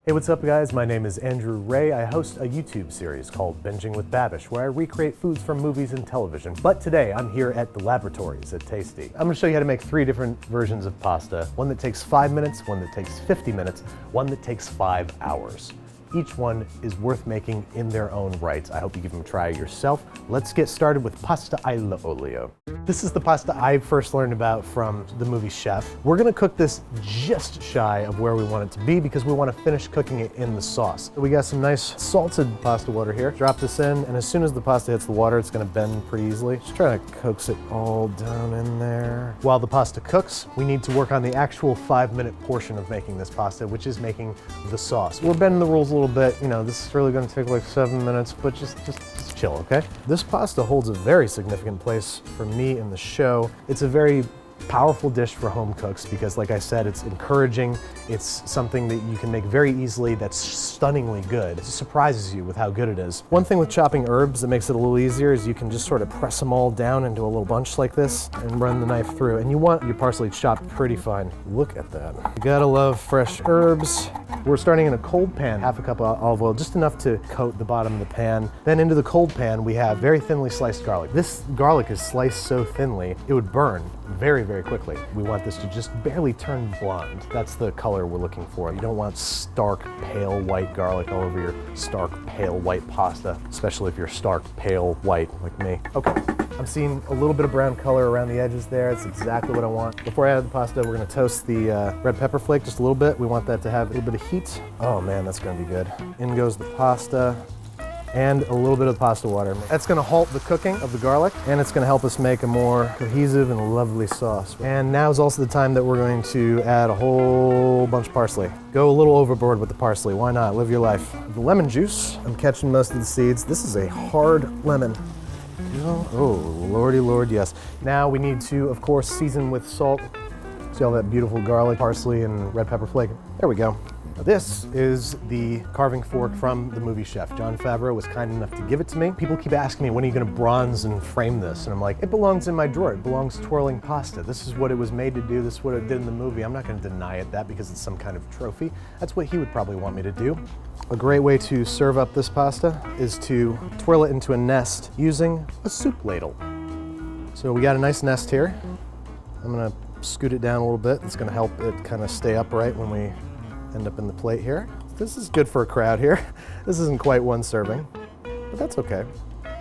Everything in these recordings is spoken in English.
Hey, what's up guys? My name is Andrew Ray. I host a YouTube series called Binging with Babish, where I recreate foods from movies and television. But today I'm here at the laboratories at Tasty. I'm gonna show you how to make 3 different versions of pasta. One that takes 5 minutes, one that takes 50 minutes, one that takes 5 hours. Each one is worth making in their own right. I hope you give them a try yourself. Let's get started with pasta all'olio. This is the pasta I first learned about from the movie Chef. We're gonna cook this just shy of where we want it to be because we wanna finish cooking it in the sauce. We got some nice salted pasta water here. Drop this in, and as soon as the pasta hits the water, it's gonna bend pretty easily. Just try to coax it all down in there. While the pasta cooks, we need to work on the actual 5-minute portion of making this pasta, which is making the sauce. We're bending the rules a little bit. You know, this is really gonna take like 7 minutes, but just chill, okay? This pasta holds a very significant place for me in the show. It's a very powerful dish for home cooks because, like I said, it's encouraging. It's something that you can make very easily that's stunningly good. It surprises you with how good it is. One thing with chopping herbs that makes it a little easier is you can just sort of press them all down into a little bunch like this and run the knife through. And you want your parsley chopped pretty fine. Look at that. You gotta love fresh herbs. We're starting in a cold pan, half a cup of olive oil, just enough to coat the bottom of the pan. Then into the cold pan, we have very thinly sliced garlic. This garlic is sliced so thinly, it would burn very, very quickly. We want this to just barely turn blonde. That's the color we're looking for. You don't want stark, pale white garlic all over your stark, pale white pasta, especially if you're stark, pale white like me. Okay, I'm seeing a little bit of brown color around the edges there. It's exactly what I want. Before I add the pasta, we're gonna toast the red pepper flake just a little bit. We want that to have a little bit of heat. Oh man, that's gonna be good. In goes the pasta and a little bit of pasta water. That's gonna halt the cooking of the garlic, and it's gonna help us make a more cohesive and lovely sauce. And now is also the time that we're going to add a whole bunch of parsley. Go a little overboard with the parsley, why not? Live your life. The lemon juice, I'm catching most of the seeds. This is a hard lemon. Oh, lordy lord, yes. Now we need to, of course, season with salt. See all that beautiful garlic, parsley, and red pepper flake? There we go. This is the carving fork from the movie Chef. Jon Favreau was kind enough to give it to me. People keep asking me, when are you gonna bronze and frame this? And I'm like, it belongs in my drawer. It belongs twirling pasta. This is what it was made to do. This is what it did in the movie. I'm not gonna deny it that because it's some kind of trophy. That's what he would probably want me to do. A great way to serve up this pasta is to twirl it into a nest using a soup ladle. So we got a nice nest here. I'm gonna scoot it down a little bit. It's gonna help it kind of stay upright when we end up in the plate here. This is good for a crowd here. This isn't quite one serving, but that's okay.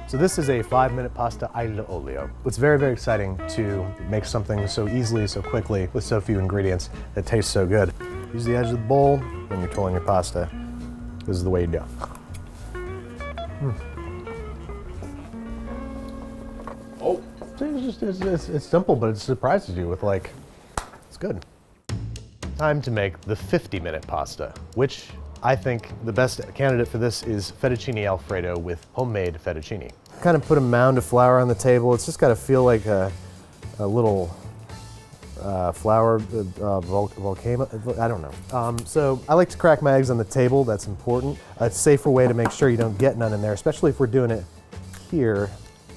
So this is a 5-minute pasta all'olio. It's very, very exciting to make something so easily, so quickly, with so few ingredients that tastes so good. Use the edge of the bowl when you're twirling your pasta. This is the way you do it. Oh, it's simple, but it surprises you with like, it's good. Time to make the 50-minute pasta, which I think the best candidate for this is Fettuccine Alfredo with homemade fettuccine. Kind of put a mound of flour on the table. It's just got to feel like a little flour volcano, I don't know. So I like to crack my eggs on the table. That's important. A safer way to make sure you don't get none in there, especially if we're doing it here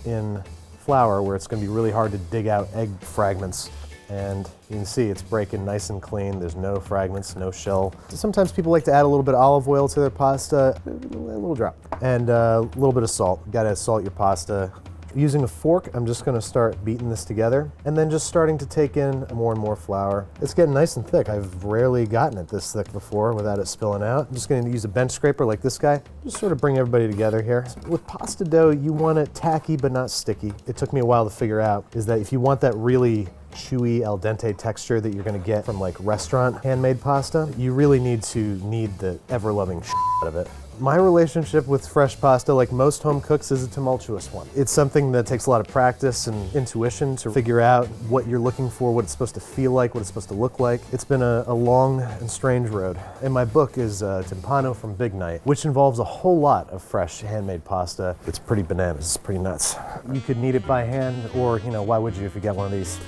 in flour where it's going to be really hard to dig out egg fragments. And you can see it's breaking nice and clean. There's no fragments, no shell. Sometimes people like to add a little bit of olive oil to their pasta, a little drop. And a little bit of salt. You gotta salt your pasta. Using a fork, I'm just gonna start beating this together and then just starting to take in more and more flour. It's getting nice and thick. I've rarely gotten it this thick before without it spilling out. I'm just gonna use a bench scraper like this guy. Just sort of bring everybody together here. With pasta dough, you want it tacky but not sticky. It took me a while to figure out is that if you want that really chewy al dente texture that you're gonna get from like restaurant handmade pasta, you really need to knead the ever-loving shit out of it. My relationship with fresh pasta, like most home cooks, is a tumultuous one. It's something that takes a lot of practice and intuition to figure out what you're looking for, what it's supposed to feel like, what it's supposed to look like. It's been a long and strange road. And my book is Timpano from Big Night, which involves a whole lot of fresh handmade pasta. It's pretty bananas, it's pretty nuts. You could knead it by hand, or you know, why would you if you got one of these?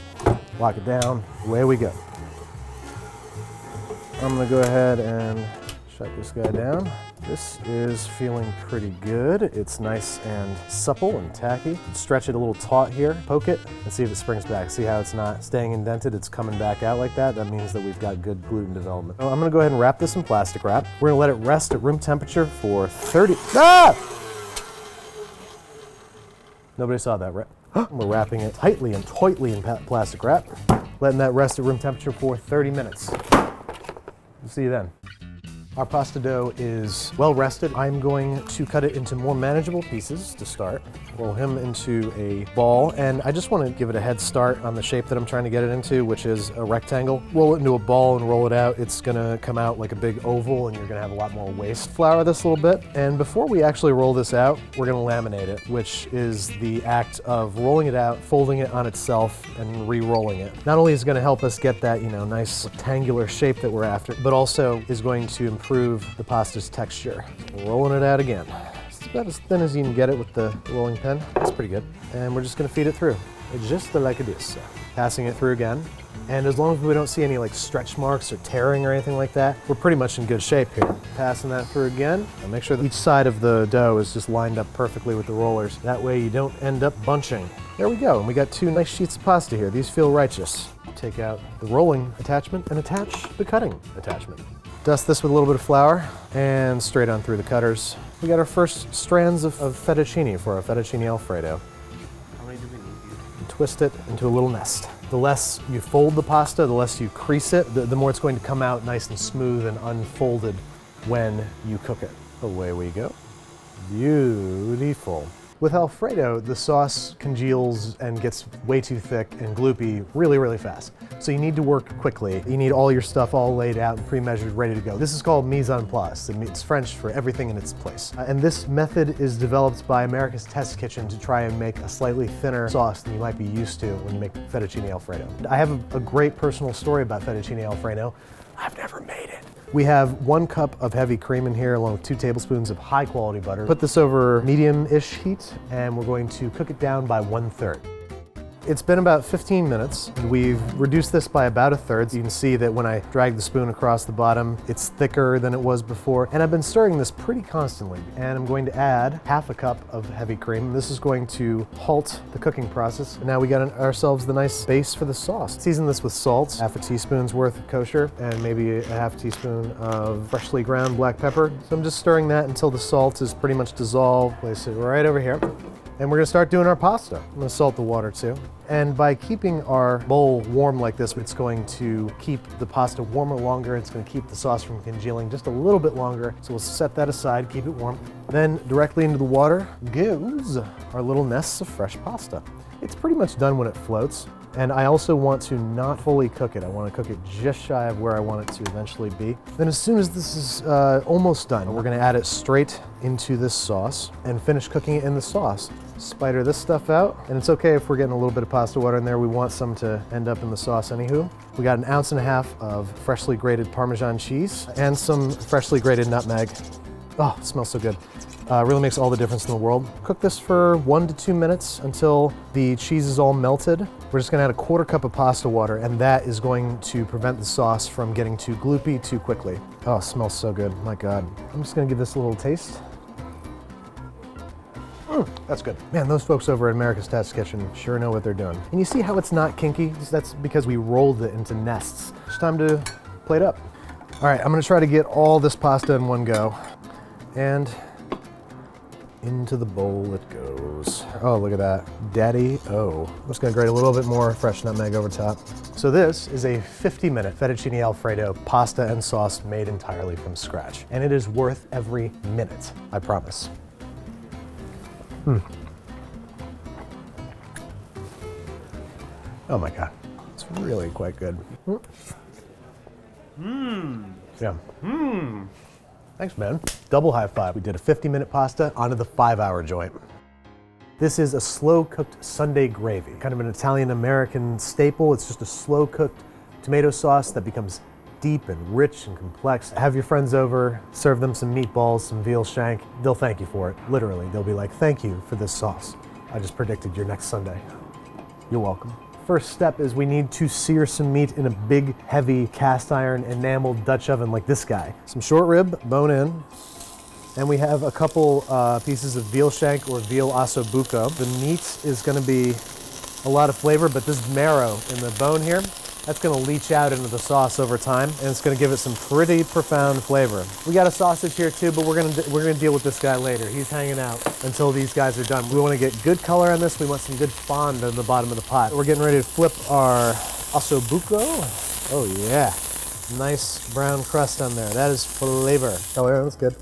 Lock it down, away we go. I'm gonna go ahead and Shut this guy down. This is feeling pretty good. It's nice and supple and tacky. Stretch it a little taut here, poke it, and see if it springs back. See how it's not staying indented, it's coming back out like that? That means that we've got good gluten development. So I'm gonna go ahead and wrap this in plastic wrap. We're gonna let it rest at room temperature for 30, Nobody saw that, right? We're wrapping it tightly and toitly in plastic wrap, letting that rest at room temperature for 30 minutes. We'll see you then. Our pasta dough is well rested. I'm going to cut it into more manageable pieces to start. Roll him into a ball, and I just want to give it a head start on the shape that I'm trying to get it into, which is a rectangle. Roll it into a ball and roll it out. It's gonna come out like a big oval, and you're gonna have a lot more waste. Flour this a little bit, and before we actually roll this out, we're gonna laminate it, which is the act of rolling it out, folding it on itself, and re-rolling it. Not only is it gonna help us get that, nice rectangular shape that we're after, but also is going to improve the pasta's texture. Rolling it out again. It's about as thin as you can get it with the rolling pin. That's pretty good. And we're just gonna feed it through. Just like this. Passing it through again. And as long as we don't see any like stretch marks or tearing or anything like that, we're pretty much in good shape here. Passing that through again. And make sure that each side of the dough is just lined up perfectly with the rollers. That way you don't end up bunching. There we go, and we got 2 nice sheets of pasta here. These feel righteous. Take out the rolling attachment and attach the cutting attachment. Dust this with a little bit of flour and straight on through the cutters. We got our first strands of fettuccine for our Fettuccine Alfredo. How many do we need here? Twist it into a little nest. The less you fold the pasta, the less you crease it, the more it's going to come out nice and smooth and unfolded when you cook it. Away we go. Beautiful. With Alfredo, the sauce congeals and gets way too thick and gloopy really, really fast. So you need to work quickly. You need all your stuff all laid out and pre-measured, ready to go. This is called mise en place. It's French for everything in its place. And this method is developed by America's Test Kitchen to try and make a slightly thinner sauce than you might be used to when you make fettuccine Alfredo. I have a great personal story about fettuccine Alfredo. I've never made it. We have 1 cup of heavy cream in here along with 2 tablespoons of high quality butter. Put this over medium-ish heat and we're going to cook it down by 1/3. It's been about 15 minutes. We've reduced this by about 1/3. You can see that when I drag the spoon across the bottom, it's thicker than it was before. And I've been stirring this pretty constantly. And I'm going to add 1/2 cup of heavy cream. This is going to halt the cooking process. And now we got ourselves the nice base for the sauce. Season this with salt, 1/2 teaspoon's worth of kosher, and maybe a 1/2 teaspoon of freshly ground black pepper. So I'm just stirring that until the salt is pretty much dissolved. Place it right over here. And we're gonna start doing our pasta. I'm gonna salt the water too. And by keeping our bowl warm like this, it's going to keep the pasta warmer longer. It's gonna keep the sauce from congealing just a little bit longer. So we'll set that aside, keep it warm. Then directly into the water goes our little nests of fresh pasta. It's pretty much done when it floats. And I also want to not fully cook it. I want to cook it just shy of where I want it to eventually be. Then as soon as this is almost done, we're gonna add it straight into this sauce and finish cooking it in the sauce. Spider this stuff out, and it's okay if we're getting a little bit of pasta water in there. We want some to end up in the sauce anywho. We got 1.5 ounces of freshly grated Parmesan cheese and some freshly grated nutmeg. Oh, it smells so good. Really makes all the difference in the world. Cook this for 1 to 2 minutes until the cheese is all melted. We're just gonna add 1/4 cup of pasta water, and that is going to prevent the sauce from getting too gloopy too quickly. Oh, it smells so good, my God. I'm just gonna give this a little taste. That's good. Man, those folks over at America's Test Kitchen sure know what they're doing. And you see how it's not kinky? That's because we rolled it into nests. It's time to plate up. All right, I'm gonna try to get all this pasta in one go. And into the bowl it goes. Oh, look at that. Daddy-o. I'm just gonna grate a little bit more fresh nutmeg over top. So this is a 50-minute fettuccine Alfredo pasta and sauce made entirely from scratch. And it is worth every minute, I promise. Oh my God, it's really quite good. Yeah. Thanks, man. Double high five. We did a 50-minute pasta onto the 5-hour joint. This is a slow-cooked Sunday gravy, kind of an Italian-American staple. It's just a slow-cooked tomato sauce that becomes deep and rich and complex. Have your friends over, serve them some meatballs, some veal shank. They'll thank you for it. Literally, they'll be like, thank you for this sauce. I just predicted your next Sunday. You're welcome. For First step is we need to sear some meat in a big, heavy cast iron enameled Dutch oven like this guy. Some short rib, bone in. And we have a couple pieces of veal shank or veal osso buco. The meat is gonna be a lot of flavor, but this marrow in the bone here, that's gonna leach out into the sauce over time, and it's gonna give it some pretty profound flavor. We got a sausage here too, but we're gonna deal with this guy later. He's hanging out until these guys are done. We wanna get good color on this. We want some good fond on the bottom of the pot. We're getting ready to flip our osso buco. Oh yeah, nice brown crust on there. That is flavor. Color, that's good.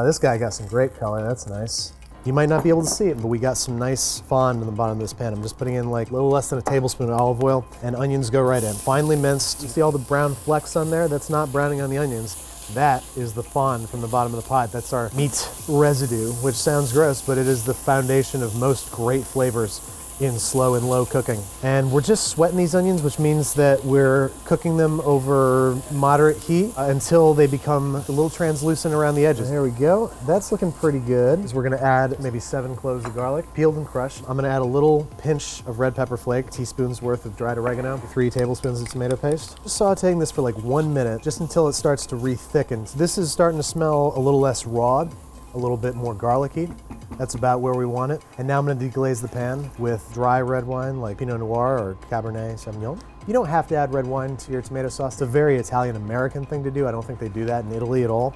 This guy got some great color, that's nice. You might not be able to see it, but we got some nice fond on the bottom of this pan. I'm just putting in like a little less than a tablespoon of olive oil, and onions go right in. Finely minced. You see all the brown flecks on there? That's not browning on the onions. That is the fond from the bottom of the pot. That's our meat residue, which sounds gross, but it is the foundation of most great flavors in slow and low cooking. And we're just sweating these onions, which means that we're cooking them over moderate heat until they become a little translucent around the edges. There we go. That's looking pretty good. So we're gonna add maybe 7 cloves of garlic, peeled and crushed. I'm gonna add a little pinch of red pepper flake, teaspoon's worth of dried oregano, 3 tablespoons of tomato paste. Just sauteing this for like 1 minute, just until it starts to re-thicken. This is starting to smell a little less raw, a little bit more garlicky. That's about where we want it. And now I'm gonna deglaze the pan with dry red wine like Pinot Noir or Cabernet Sauvignon. You don't have to add red wine to your tomato sauce. It's a very Italian-American thing to do. I don't think they do that in Italy at all.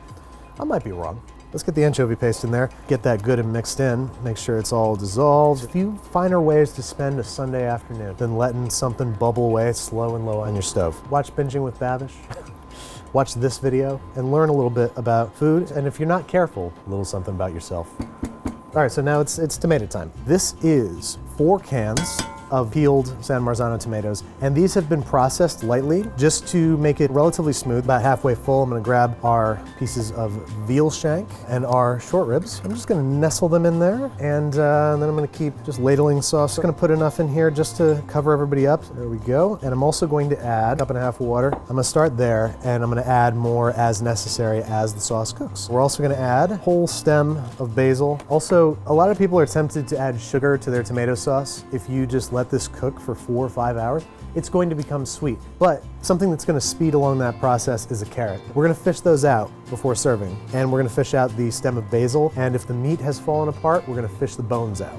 I might be wrong. Let's get the anchovy paste in there, get that good and mixed in, make sure it's all dissolved. A few finer ways to spend a Sunday afternoon than letting something bubble away slow and low on your stove. Watch Binging with Babish. Watch this video and learn a little bit about food. And if you're not careful, a little something about yourself. All right, so now it's tomato time. This is 4 cans of peeled San Marzano tomatoes, and these have been processed lightly just to make it relatively smooth. About halfway full, I'm gonna grab our pieces of veal shank and our short ribs. I'm just gonna nestle them in there, and then I'm gonna keep just ladling sauce. I'm gonna put enough in here just to cover everybody up. There we go. And I'm also going to add 1.5 cups of water. I'm gonna start there, and I'm gonna add more as necessary as the sauce cooks. We're also gonna add a whole stem of basil. Also, a lot of people are tempted to add sugar to their tomato sauce. If you just let this cook for 4 or 5 hours, it's going to become sweet. But something that's gonna speed along that process is a carrot. We're gonna fish those out before serving, and we're gonna fish out the stem of basil, and if the meat has fallen apart, we're gonna fish the bones out.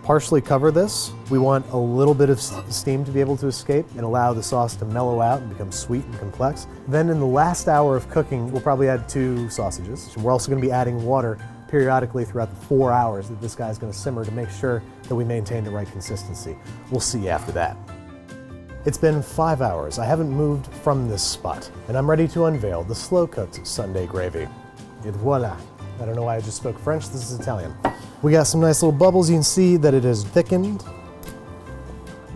Partially cover this. We want a little bit of steam to be able to escape and allow the sauce to mellow out and become sweet and complex. Then in the last hour of cooking, we'll probably add 2 sausages. We're also gonna be adding water periodically throughout the 4 hours that this guy's gonna simmer to make sure that we maintain the right consistency. We'll see after that. It's been 5 hours. I haven't moved from this spot, and I'm ready to unveil the slow-cooked Sunday gravy. Et voila. I don't know why I just spoke French, this is Italian. We got some nice little bubbles. You can see that it has thickened.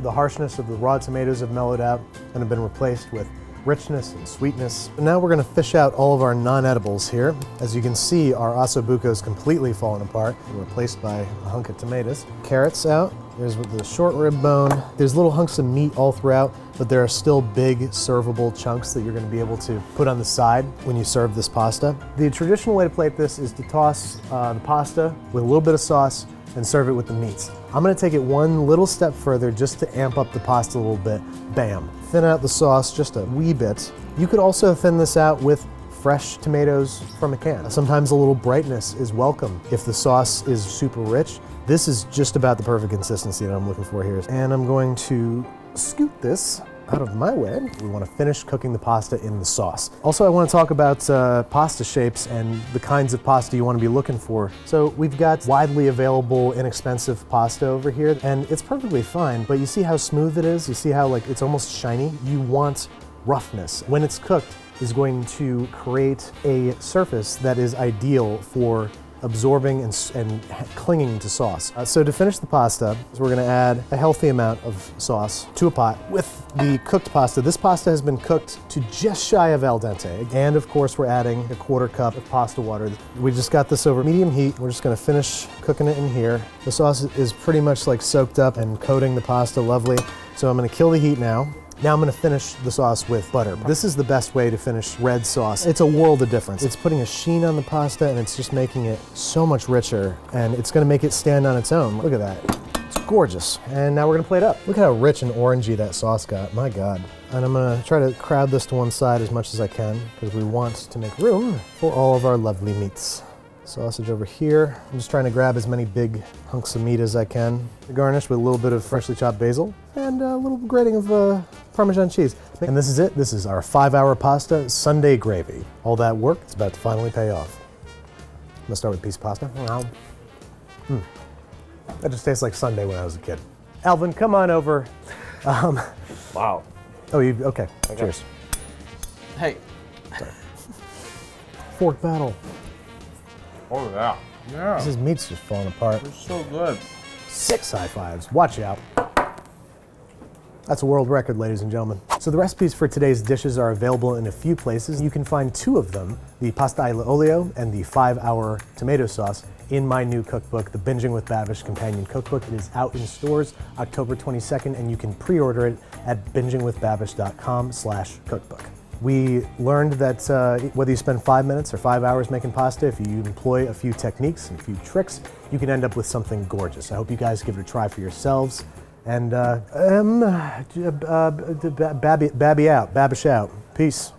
The harshness of the raw tomatoes have mellowed out and have been replaced with richness and sweetness. Now we're gonna fish out all of our non-edibles here. As you can see, our osso buco is completely fallen apart and replaced by a hunk of tomatoes. Carrots out. There's the short rib bone. There's little hunks of meat all throughout, but there are still big servable chunks that you're gonna be able to put on the side when you serve this pasta. The traditional way to plate this is to toss the pasta with a little bit of sauce and serve it with the meats. I'm gonna take it one little step further just to amp up the pasta a little bit. Bam. Thin out the sauce just a wee bit. You could also thin this out with fresh tomatoes from a can. Sometimes a little brightness is welcome if the sauce is super rich. This is just about the perfect consistency that I'm looking for here. And I'm going to scoot this out of my way. We want to finish cooking the pasta in the sauce. Also, I want to talk about pasta shapes and the kinds of pasta you want to be looking for. So we've got widely available, inexpensive pasta over here, and it's perfectly fine, but you see how smooth it is? You see how like it's almost shiny? You want roughness. When it's cooked, is going to create a surface that is ideal for absorbing and clinging to sauce. So to finish the pasta, we're gonna add a healthy amount of sauce to a pot with the cooked pasta. This pasta has been cooked to just shy of al dente. And of course, we're adding a 1/4 cup of pasta water. We just got this over medium heat. We're just gonna finish cooking it in here. The sauce is pretty much like soaked up and coating the pasta lovely. So I'm gonna kill the heat now. Now I'm gonna finish the sauce with butter. This is the best way to finish red sauce. It's a world of difference. It's putting a sheen on the pasta and it's just making it so much richer, and it's gonna make it stand on its own. Look at that. It's Gorgeous. And now we're gonna plate up. Look how rich and orangey that sauce got, my God. And I'm gonna try to crowd this to one side as much as I can because we want to make room for all of our lovely meats. Sausage over here. I'm just trying to grab as many big hunks of meat as I can. Garnish with a little bit of freshly chopped basil and a little grating of Parmesan cheese. And this is it. This is our 5-hour pasta Sunday gravy. All that work, it's about to finally pay off. I'm gonna start with a piece of pasta. That just tastes like Sunday when I was a kid. Alvin, come on over. Wow. Oh, you, okay. Cheers. Hey. Fork battle. Oh yeah. Yeah. This meat's just falling apart. It's so good. 6 high fives. Watch out. That's a world record, ladies and gentlemen. So the recipes for today's dishes are available in a few places. You can find 2 of them, the pasta allo olio and the 5-hour tomato sauce, in my new cookbook, the Binging with Babish Companion Cookbook. It is out in stores October 22nd, and you can pre-order it at bingingwithbabish.com/cookbook. We learned that whether you spend 5 minutes or 5 hours making pasta, if you employ a few techniques and a few tricks, you can end up with something gorgeous. I hope you guys give it a try for yourselves. And Babby out, Babish out. Peace.